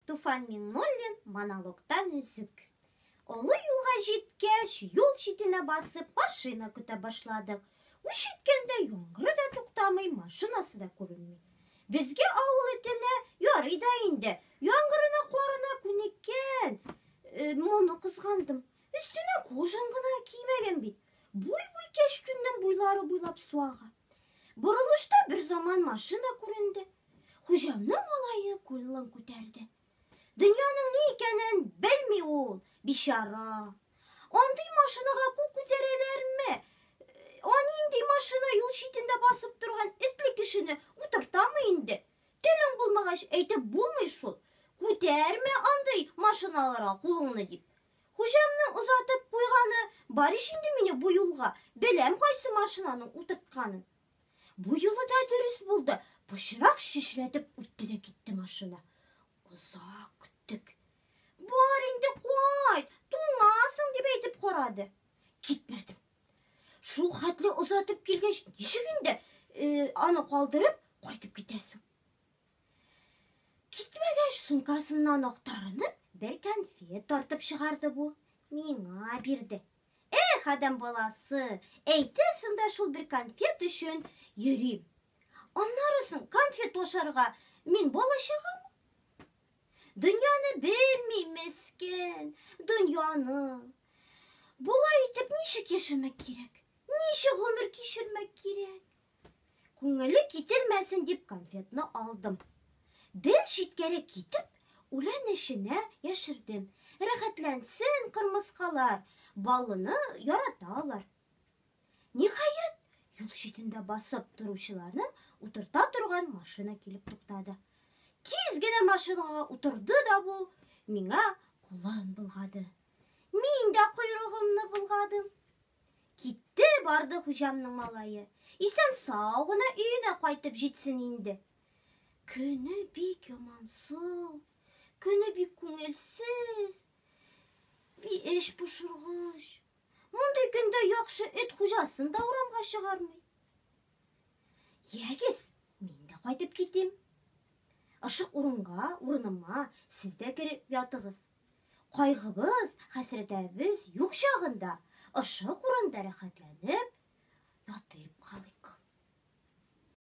Туфан Миңнуллин монологтан үзүк. Олы юлға жеткеш, юл шетіне басып, машина күтә башладық. Üşіткенде яңгыры да туктамый, машинасы да күренмей. Безге авыл итенә ярый да инде. Яңгырына карына күнеккән. Моны кызгандым. Өстенә кожан гына кимәгән бит. Буй-буй кеш төннең буйлары буйлап суага. Борылышта бер заман машина күренде. Хуҗамның малае кулын күтәрде. Дөньяның ни икәнен белми ул, бишара. Андый машинага кул күтәрәләрме? Инде машина юл шитендә басып торган этле кешене утыртамы инде? Телең булмагач әйтеп булмый шул. Күтәрмә андый машиналарга кулыңны дип. Хуҗамны узатып куйганы бар иш инде мине бу юлга. Беләм кайсы машинаның утыртканын. Бу юлы да дөрес булды. Пычрак шишләтеп үтте дә китте машина. Озак көттек. Бар инде кайт, туңасың дип әйтеп карады. Китмәдем. Шул хәтле озатып килгәч, ничек инде аны калдырып кайтып китәсең? Китмәгәч, сумкасыннан актарынып, бер конфет тартып чыгарды бу. Миңа бирде. Адам баласы, әйтерсең дә шул бер конфет өчен йөрим. Аннарысын конфет ашарга мин балачагам. Дөньяны белми мескен, дөньяны. Булай итеп ничек яшәмәк кирәк? Ничек гомер кичермәк кирәк? Күңеле кителмәсен дип конфетны алдым. Бер читкәрәк китеп, үлән эченә яшердем. Рәхәтләнсен кырмыскалар, балыны яраталар. Ниһаять, юл читендә басып торучыларны утырта торган машина килеп туктады. Тиз генә машинага утырды да бу, миңа кулын болгады. Мин дә койрыгымны болгадым. Китте барды хуҗамның малае. Исән сау гына өенә кайтып җитсен инде. Көне бик ямансу, көне бик күңелсез. Bir eş puşurğuş. Monday gündə yaxşı et xujaсын da uramğa çıgarmay. Yəgiz, min də qaytıb gitim. Işıq urunıma siz də kirib yatığız. Qayğımız, həsrətəmiz yox şağında, ışıq urunda rəxətlənib yatıb qalıb.